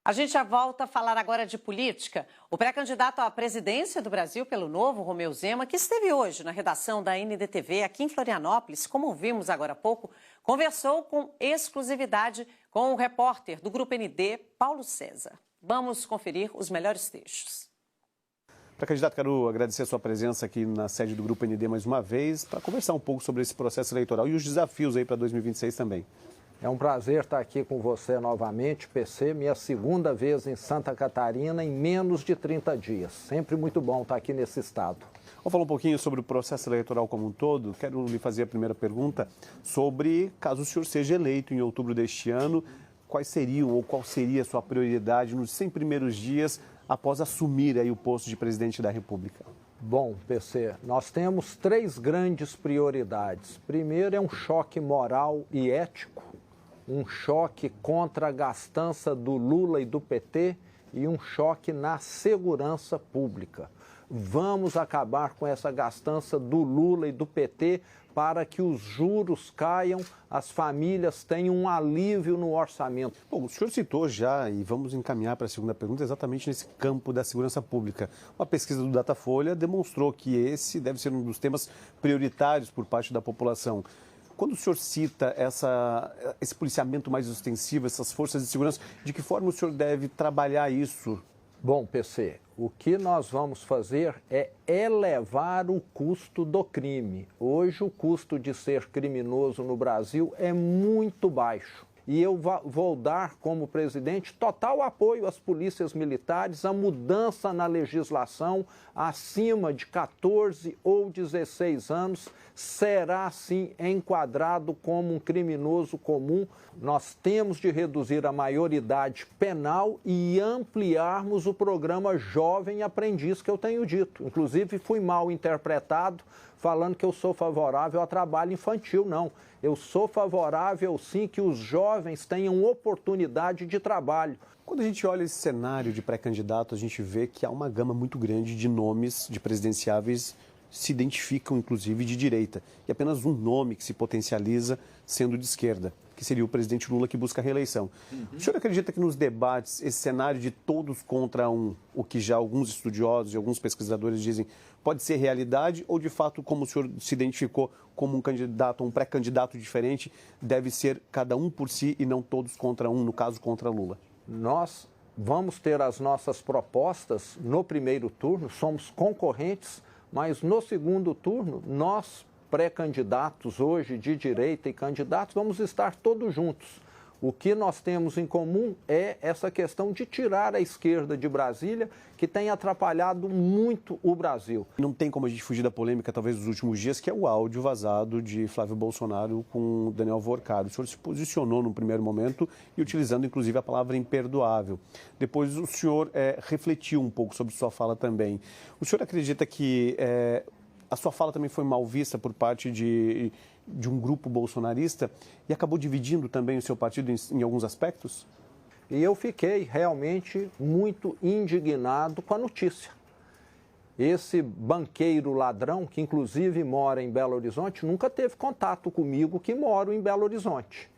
A gente já volta a falar agora de política. O pré-candidato à presidência do Brasil pelo Novo, Romeu Zema, que esteve hoje na redação da NDTV aqui em Florianópolis, como ouvimos agora há pouco, conversou com exclusividade com o repórter do Grupo ND, Paulo César. Vamos conferir os melhores trechos. Pré-candidato, quero agradecer a sua presença aqui na sede do Grupo ND mais uma vez, para conversar um pouco sobre esse processo eleitoral e os desafios aí para 2026 também. É um prazer estar aqui com você novamente, PC, minha segunda vez em Santa Catarina em menos de 30 dias. Sempre muito bom estar aqui nesse estado. Vamos falar um pouquinho sobre o processo eleitoral como um todo. Quero lhe fazer a primeira pergunta sobre, caso o senhor seja eleito em outubro deste ano, quais seriam ou qual seria a sua prioridade nos 100 primeiros dias após assumir aí o posto de presidente da República? Bom, PC, nós temos três grandes prioridades. Primeiro é um choque moral e ético, um choque contra a gastança do Lula e do PT e um choque na segurança pública. Vamos acabar com essa gastança do Lula e do PT para que os juros caiam, as famílias tenham um alívio no orçamento. Bom, o senhor citou já, e vamos encaminhar para a segunda pergunta, exatamente nesse campo da segurança pública. Uma pesquisa do Datafolha demonstrou que esse deve ser um dos temas prioritários por parte da população. Quando o senhor cita esse policiamento mais ostensivo, essas forças de segurança, de que forma o senhor deve trabalhar isso? Bom, PC, o que nós vamos fazer é elevar o custo do crime. Hoje o custo de ser criminoso no Brasil é muito baixo. E eu vou dar, como presidente, total apoio às polícias militares, a mudança na legislação acima de 14 ou 16 anos será, sim, enquadrado como um criminoso comum. Nós temos de reduzir a maioridade penal e ampliarmos o programa Jovem Aprendiz, que eu tenho dito. Inclusive, fui mal interpretado, falando que eu sou favorável ao trabalho infantil. Não, eu sou favorável, sim, que os jovens tenham oportunidade de trabalho. Quando a gente olha esse cenário de pré-candidato, a gente vê que há uma gama muito grande de nomes de presidenciáveis se identificam, inclusive, de direita. E apenas um nome que se potencializa sendo de esquerda, que seria o presidente Lula, que busca a reeleição. O senhor acredita que nos debates, esse cenário de todos contra um, o que já alguns estudiosos e alguns pesquisadores dizem, pode ser realidade ou, de fato, como o senhor se identificou como um candidato, um pré-candidato diferente, deve ser cada um por si e não todos contra um, no caso, contra Lula? Nós vamos ter as nossas propostas no primeiro turno, somos concorrentes, mas no segundo turno, nós, pré-candidatos hoje de direita e candidatos, vamos estar todos juntos. O que nós temos em comum é essa questão de tirar a esquerda de Brasília, que tem atrapalhado muito o Brasil. Não tem como a gente fugir da polêmica, talvez, dos últimos dias, que é o áudio vazado de Flávio Bolsonaro com Daniel Worcado. O senhor se posicionou num primeiro momento e utilizando, inclusive, a palavra imperdoável. Depois o senhor refletiu um pouco sobre sua fala também. O senhor acredita que a sua fala também foi mal vista por parte de um grupo bolsonarista e acabou dividindo também o seu partido em alguns aspectos? E eu fiquei realmente muito indignado com a notícia. Esse banqueiro ladrão, que inclusive mora em Belo Horizonte, nunca teve contato comigo, que moro em Belo Horizonte.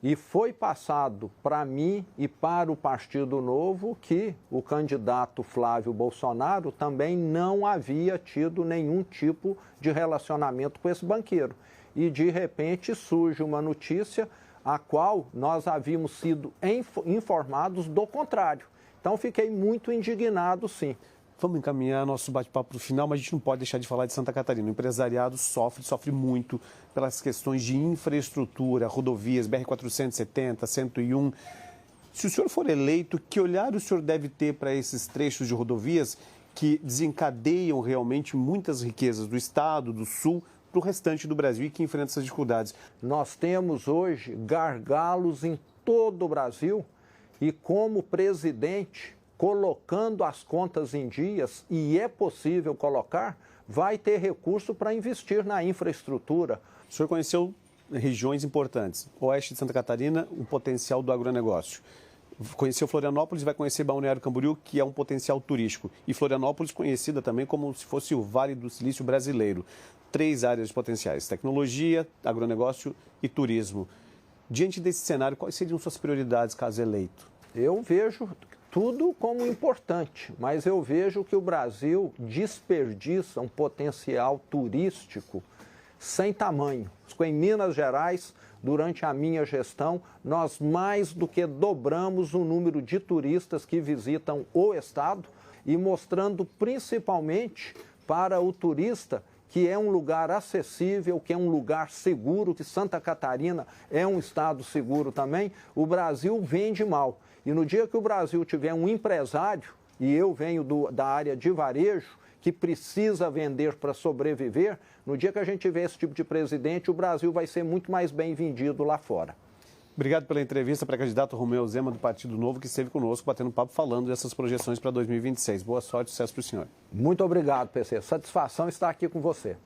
E foi passado para mim e para o Partido Novo que o candidato Flávio Bolsonaro também não havia tido nenhum tipo de relacionamento com esse banqueiro. E, de repente, surge uma notícia a qual nós havíamos sido informados do contrário. Então, fiquei muito indignado, sim. Vamos encaminhar nosso bate-papo para o final, mas a gente não pode deixar de falar de Santa Catarina. O empresariado sofre muito pelas questões de infraestrutura, rodovias, BR-470, 101. Se o senhor for eleito, que olhar o senhor deve ter para esses trechos de rodovias que desencadeiam realmente muitas riquezas do Estado, do Sul, para o restante do Brasil e que enfrenta essas dificuldades? Nós temos hoje gargalos em todo o Brasil e, como presidente, colocando as contas em dias, e é possível colocar, vai ter recurso para investir na infraestrutura. O senhor conheceu regiões importantes, oeste de Santa Catarina, o potencial do agronegócio. Conheceu Florianópolis, vai conhecer Balneário Camboriú, que é um potencial turístico. E Florianópolis conhecida também como se fosse o Vale do Silício brasileiro. 3 áreas potenciais: tecnologia, agronegócio e turismo. Diante desse cenário, quais seriam suas prioridades caso eleito? Eu vejo tudo como importante, mas eu vejo que o Brasil desperdiça um potencial turístico sem tamanho. Em Minas Gerais, durante a minha gestão, nós mais do que dobramos o número de turistas que visitam o estado e mostrando principalmente para o turista que é um lugar acessível, que é um lugar seguro, que Santa Catarina é um estado seguro também. O Brasil vende mal. E no dia que o Brasil tiver um empresário, e eu venho da área de varejo, que precisa vender para sobreviver, no dia que a gente tiver esse tipo de presidente, o Brasil vai ser muito mais bem vendido lá fora. Obrigado pela entrevista, pré-candidato Romeu Zema, do Partido Novo, que esteve conosco, batendo papo, falando dessas projeções para 2026. Boa sorte e sucesso para o senhor. Muito obrigado, PC. Satisfação estar aqui com você.